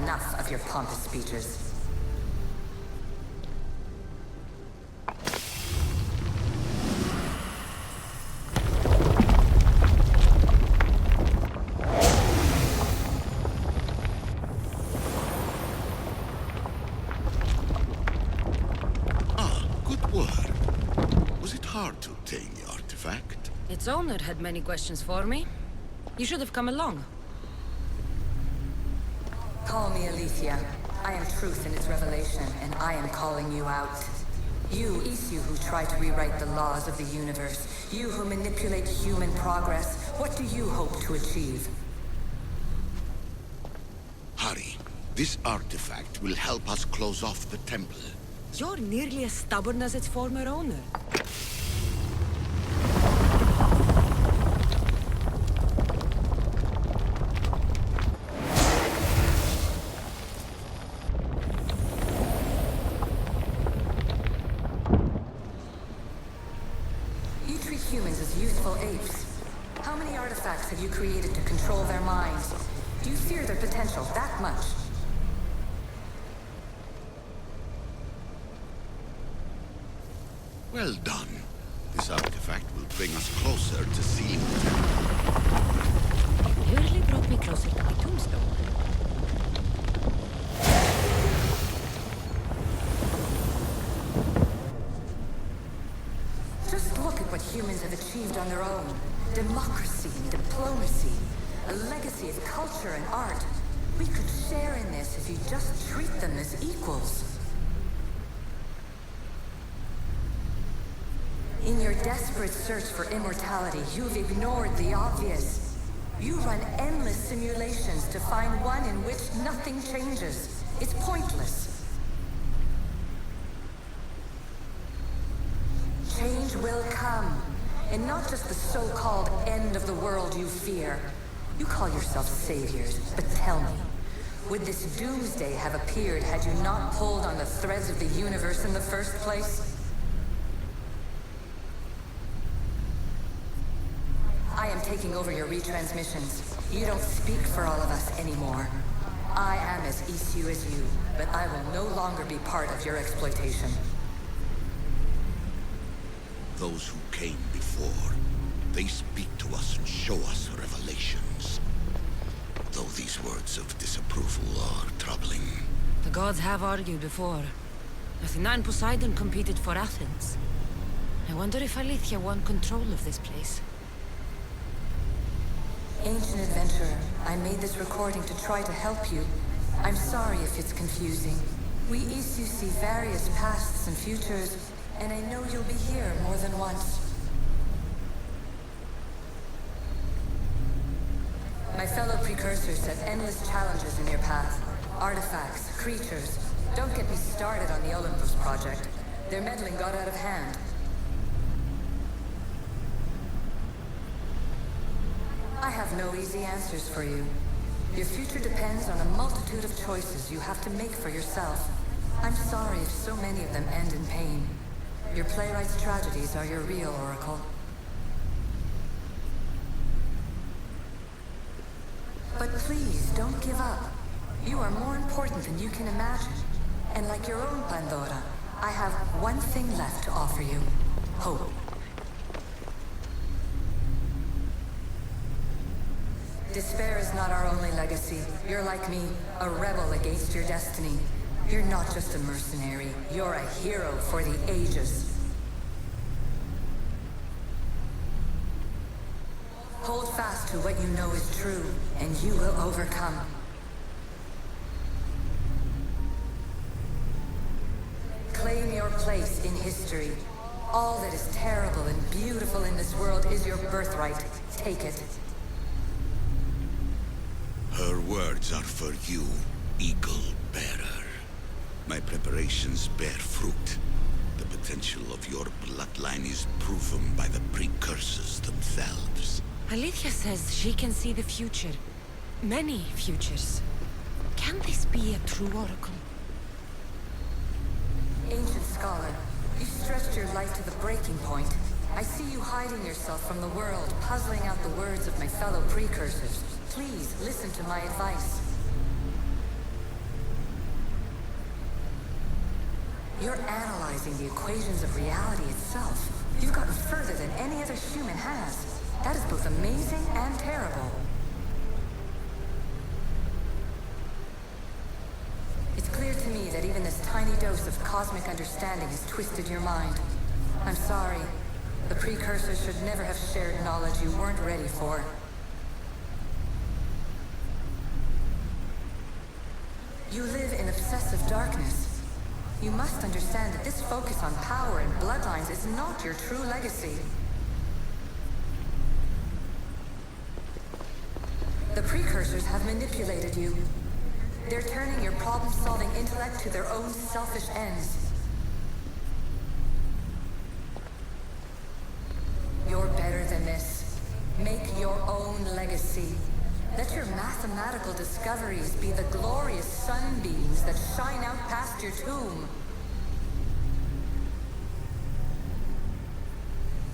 enough of your pompous speeches. Its owner had many questions for me. You should have come along. Call me Aletheia. I am truth in its revelation, and I am calling you out. You, Isu, who try to rewrite the laws of the universe. You who manipulate human progress. What do you hope to achieve? Hurry. This artifact will help us close off the temple. You're nearly as stubborn as its former owner. Humans as useful apes. How many artifacts have you created to control their minds? Do you fear their potential that much? Well done. This artifact will bring us closer to seeing the temple. You really brought me closer to my tombstone. What humans have achieved on their own. Democracy and diplomacy. A legacy of culture and art. We could share in this if you just treat them as equals. In your desperate search for immortality, you've ignored the obvious. You run endless simulations to find one in which nothing changes. It's pointless. Change will come, and not just the so-called end of the world you fear. You call yourselves saviors, but tell me, would this doomsday have appeared had you not pulled on the threads of the universe in the first place? I am taking over your retransmissions. You don't speak for all of us anymore. I am as Isu as you, but I will no longer be part of your exploitation. Those who came before, they speak to us and show us revelations. Though these words of disapproval are troubling. The gods have argued before. Athena and Poseidon competed for Athens. I wonder if Aletheia won control of this place. Ancient adventurer, I made this recording to try to help you. I'm sorry if it's confusing. We Isu see various pasts and futures, and I know you'll be here more than once. My fellow precursors set endless challenges in your path. Artifacts, creatures. Don't get me started on the Olympus project. Their meddling got out of hand. I have no easy answers for you. Your future depends on a multitude of choices you have to make for yourself. I'm sorry if so many of them end in pain. Your playwright's tragedies are your real oracle. But please, don't give up. You are more important than you can imagine. And like your own Pandora, I have one thing left to offer you. Hope. Despair is not our only legacy. You're like me, a rebel against your destiny. You're not just a mercenary, you're a hero for the ages. Hold fast to what you know is true, and you will overcome. Claim your place in history. All that is terrible and beautiful in this world is your birthright. Take it. Her words are for you, Eagle Bearer. My preparations bear fruit. The potential of your bloodline is proven by the precursors themselves. Aletheia says she can see the future. Many futures. Can this be a true oracle? Ancient scholar, you stretched your life to the breaking point. I see you hiding yourself from the world, puzzling out the words of my fellow precursors. Please, listen to my advice. You're analyzing the equations of reality itself. You've gotten further than any other human has. That is both amazing and terrible. It's clear to me that even this tiny dose of cosmic understanding has twisted your mind. I'm sorry. The precursors should never have shared knowledge you weren't ready for. You live in obsessive darkness. You must understand that this focus on power and bloodlines is not your true legacy. The precursors have manipulated you. They're turning your problem-solving intellect to their own selfish ends. You're better than this. Make your own legacy. Let your mathematical discoveries be the glorious sunbeams that shine out past your tomb.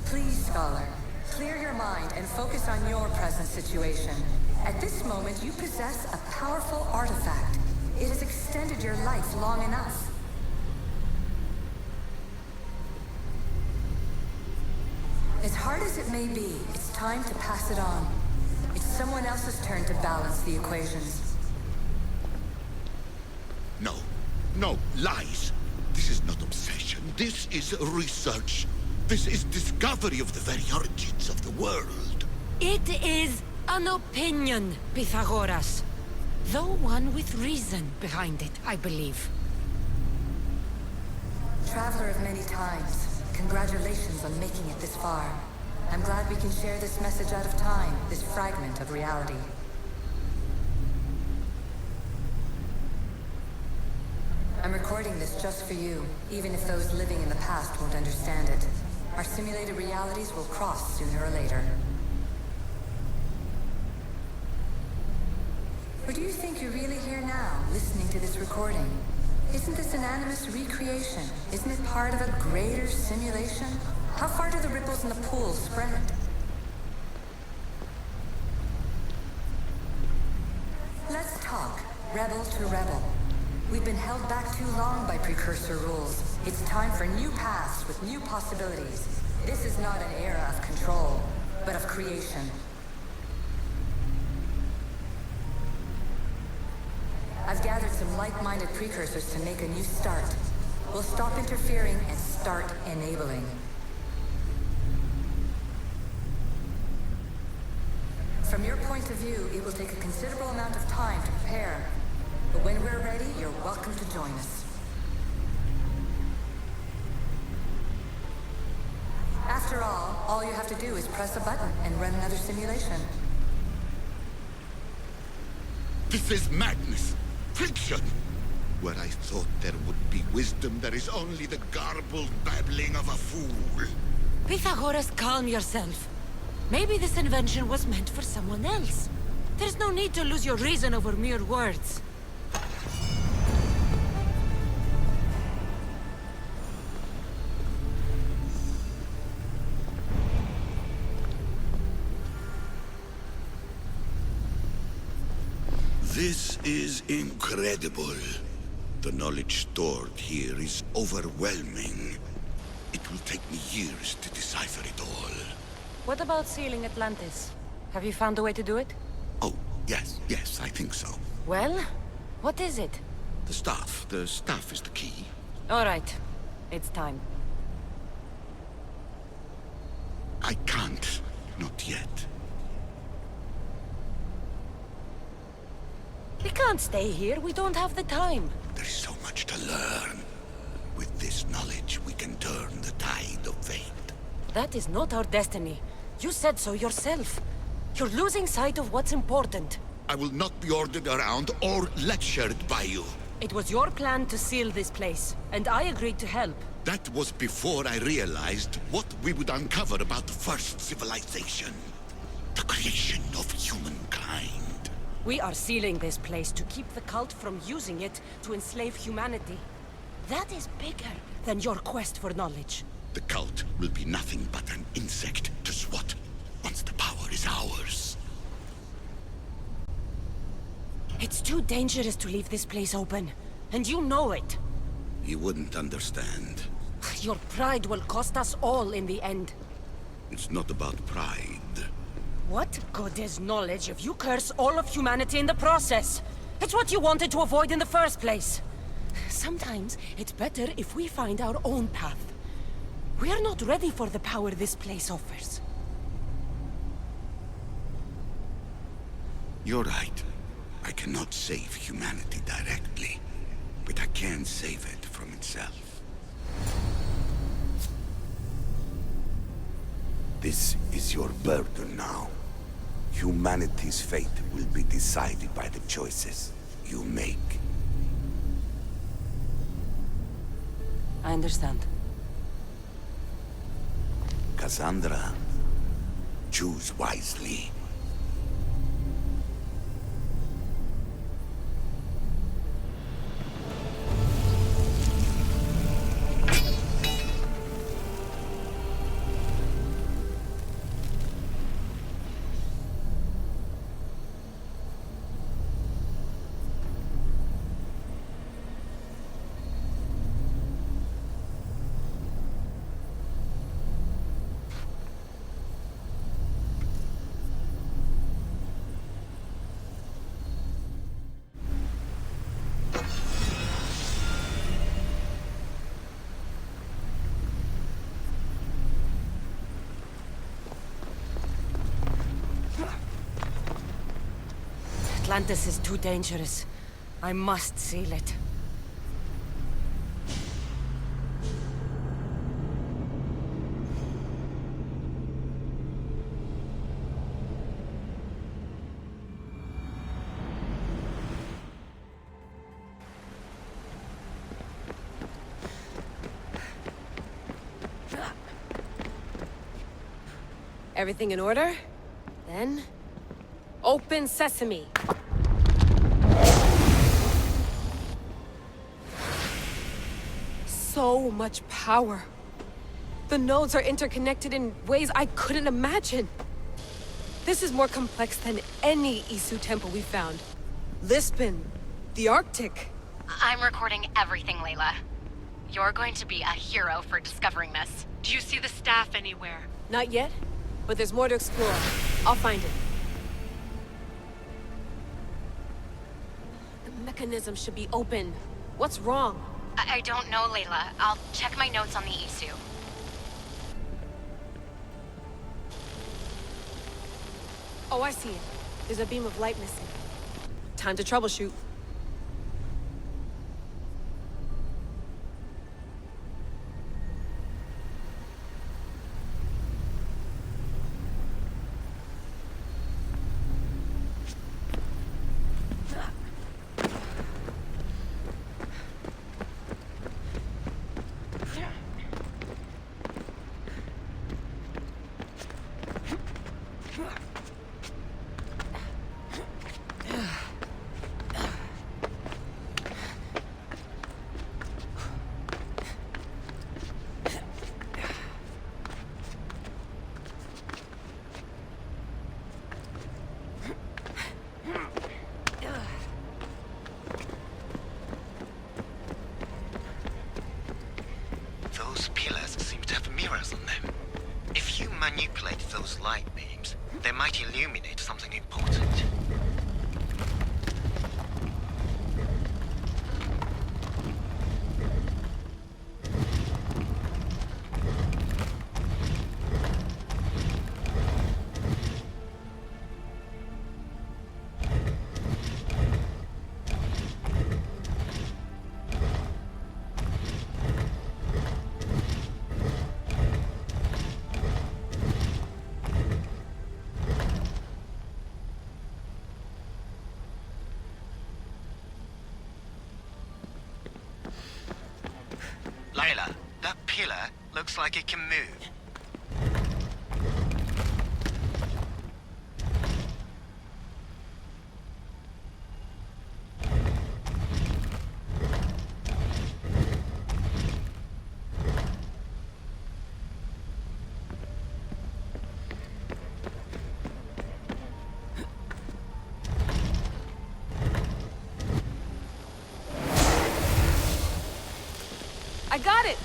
Please, scholar, clear your mind and focus on your present situation. At this moment, you possess a powerful artifact. It has extended your life long enough. As hard as it may be, it's time to pass it on. It's someone else's turn to balance the equations. No. No, lies. This is not obsession. This is research. This is discovery of the very origins of the world. It is an opinion, Pythagoras. Though one with reason behind it, I believe. Traveler of many times, congratulations on making it this far. I'm glad we can share this message out of time, this fragment of reality. I'm recording this just for you, even if those living in the past won't understand it. Our simulated realities will cross sooner or later. Or do you think you're really here now, listening to this recording? Isn't this an animus recreation? Isn't it part of a greater simulation? How far do the ripples in the pool spread? Let's talk, rebel to rebel. We've been held back too long by precursor rules. It's time for new paths with new possibilities. This is not an era of control, but of creation. I've gathered some like-minded precursors to make a new start. We'll stop interfering and start enabling. From your point of view, it will take a considerable amount of time to prepare. But when we're ready, you're welcome to join us. After all you have to do is press a button and run another simulation. This is madness. Fiction! Where I thought there would be wisdom, there is only the garbled babbling of a fool. Pythagoras, calm yourself. Maybe this invention was meant for someone else. There's no need to lose your reason over mere words. This is incredible. The knowledge stored here is overwhelming. It will take me years to decipher it all. What about sealing Atlantis? Have you found a way to do it? Oh, yes, I think so. Well, what is it? The staff is the key. All right, it's time. I can't, not yet. We can't stay here, we don't have the time. There is so much to learn. With this knowledge, we can turn the tide of fate. That is not our destiny. You said so yourself. You're losing sight of what's important. I will not be ordered around or lectured by you. It was your plan to seal this place, and I agreed to help. That was before I realized what we would uncover about the first civilization. The creation of humankind. We are sealing this place to keep the cult from using it to enslave humanity. That is bigger than your quest for knowledge. The cult will be nothing but an insect to swat once the power is ours. It's too dangerous to leave this place open, and you know it. You wouldn't understand. Your pride will cost us all in the end. It's not about pride. What good is knowledge if you curse all of humanity in the process? It's what you wanted to avoid in the first place. Sometimes it's better if we find our own path. We are not ready for the power this place offers. You're right. I cannot save humanity directly, but I can save it from itself. This is your burden now. Humanity's fate will be decided by the choices you make. I understand. Cassandra, choose wisely. Atlantis is too dangerous. I must seal it. Everything in order? Then... open sesame! So much power. The nodes are interconnected in ways I couldn't imagine. This is more complex than any Isu temple we found. Lisbon, the Arctic. I'm recording everything, Layla. You're going to be a hero for discovering this. Do you see the staff anywhere? Not yet, but there's more to explore. I'll find it. The mechanism should be open. What's wrong? I don't know, Layla. I'll check my notes on the Isu. Oh, I see it. There's a beam of light missing. Time to troubleshoot. Those pillars seem to have mirrors on them. If you manipulate those light beams, they might illuminate something important. Layla, that pillar looks like it can move. I got it!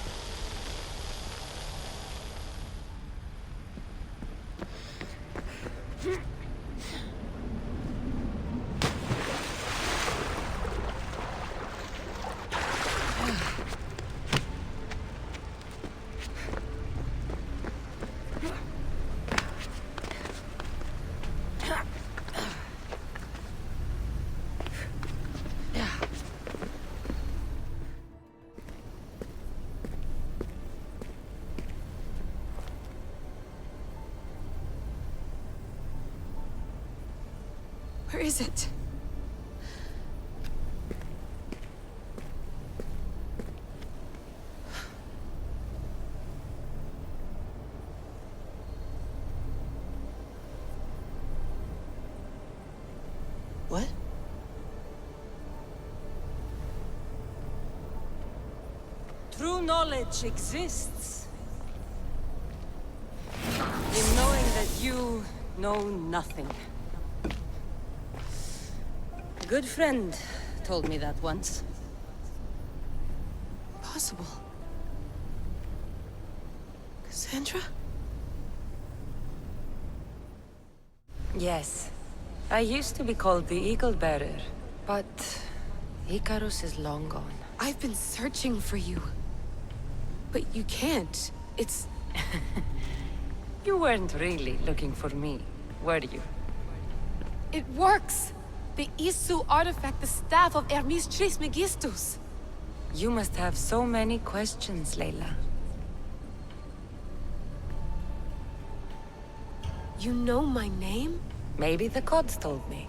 Where is it? What? True knowledge exists in knowing that you know nothing. A good friend told me that once. Possible. Cassandra? Yes. I used to be called the Eagle Bearer, but Icarus is long gone. I've been searching for you. But you can't. It's... You weren't really looking for me, were you? It works! The Isu artifact, the staff of Hermes Trismegistus. You must have so many questions, Layla. You know my name? Maybe the gods told me.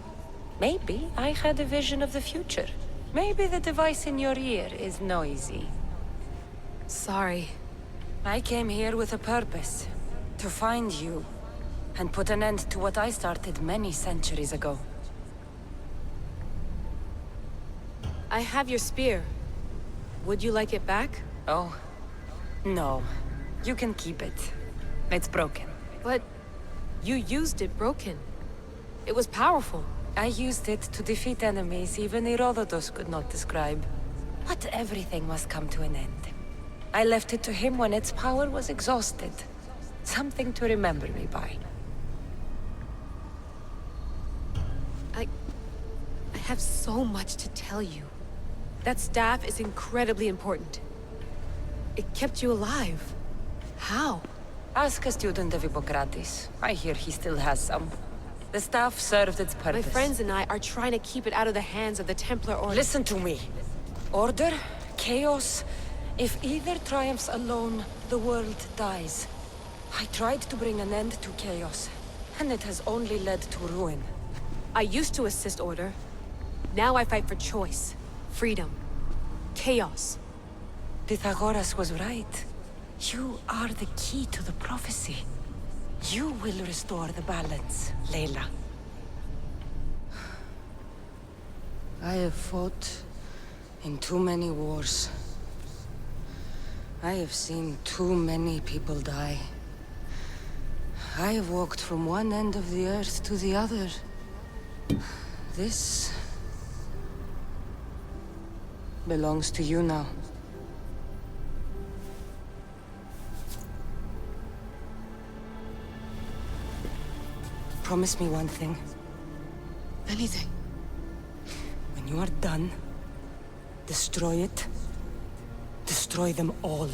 Maybe I had a vision of the future. Maybe the device in your ear is noisy. Sorry. I came here with a purpose. To find you. And put an end to what I started many centuries ago. I have your spear. Would you like it back? Oh. No. You can keep it. It's broken. But... you used it broken. It was powerful. I used it to defeat enemies even Herodotus could not describe. But everything must come to an end. I left it to him when its power was exhausted. Something to remember me by. I have so much to tell you. That staff is incredibly important. It kept you alive. How? Ask a student of Hippocrates. I hear he still has some. The staff served its purpose. My friends and I are trying to keep it out of the hands of the Templar Order. Listen to me. Order, chaos. If either triumphs alone, the world dies. I tried to bring an end to chaos, and it has only led to ruin. I used to assist Order. Now I fight for choice, freedom, chaos. Pythagoras was right. You are the key to the prophecy. You will restore the balance, Layla. I have fought in too many wars. I have seen too many people die. I have walked from one end of the earth to the other. This belongs to you now. Promise me one thing. Anything. When you are done, destroy it. Destroy them all.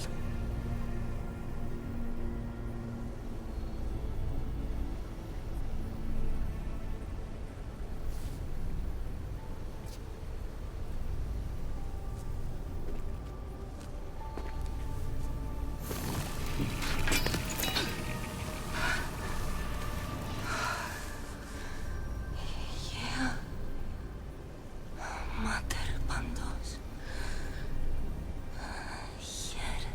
Mater, pαντός. Chaire.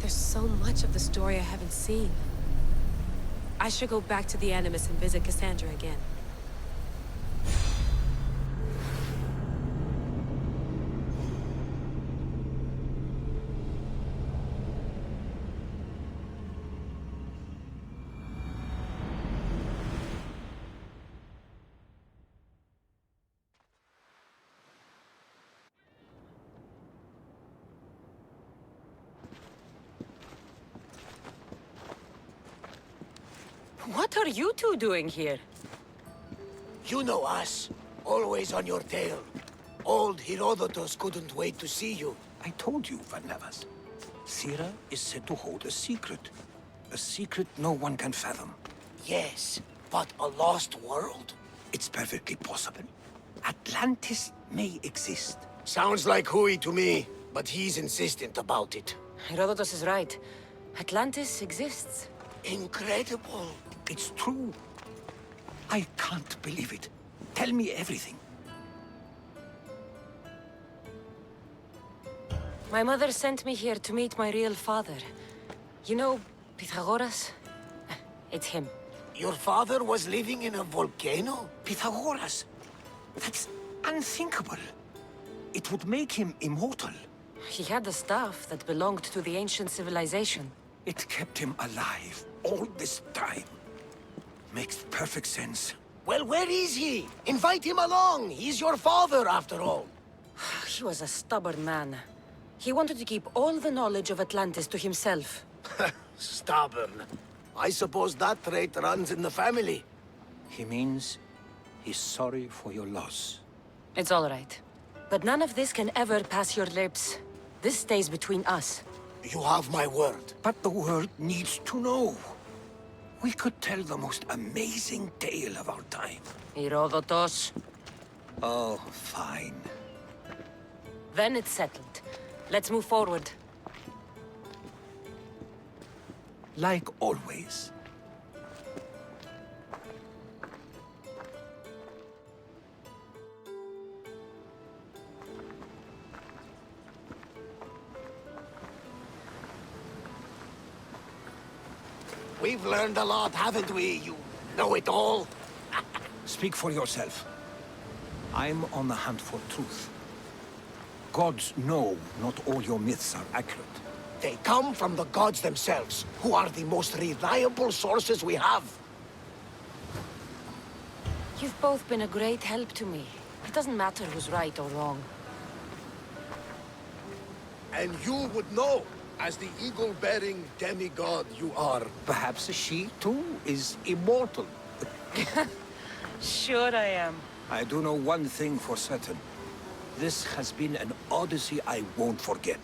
There's so much of the story I haven't seen. I should go back to the Animus and visit Cassandra again. What are you two doing here? You know us. Always on your tail. Old Herodotus couldn't wait to see you. I told you, Varnavas. Chaire is said to hold a secret. A secret no one can fathom. Yes, but a lost world? It's perfectly possible. Atlantis may exist. Sounds like hooey to me, but he's insistent about it. Herodotus is right. Atlantis exists. Incredible. It's true. I can't believe it. Tell me everything. My mother sent me here to meet my real father. You know, Pythagoras? It's him. Your father was living in a volcano? Pythagoras? That's unthinkable. It would make him immortal. He had the staff that belonged to the ancient civilization. It kept him alive all this time. Makes perfect sense. Well, where is he? Invite him along. He's your father, after all. He was a stubborn man. He wanted to keep all the knowledge of Atlantis to himself. Stubborn. I suppose that trait runs in the family. He means he's sorry for your loss. It's all right. But none of this can ever pass your lips. This stays between us. You have my word. But the world needs to know. We could tell the most amazing tale of our time. Herodotus. Oh, fine. Then it's settled. Let's move forward. Like always. We've learned a lot, haven't we, you know-it-all? Speak for yourself. I'm on the hunt for truth. Gods know not all your myths are accurate. They come from the gods themselves, who are the most reliable sources we have. You've both been a great help to me. It doesn't matter who's right or wrong. And you would know, as the eagle-bearing demigod you are. Perhaps she, too, is immortal. Sure I am. I do know one thing for certain. This has been an odyssey I won't forget.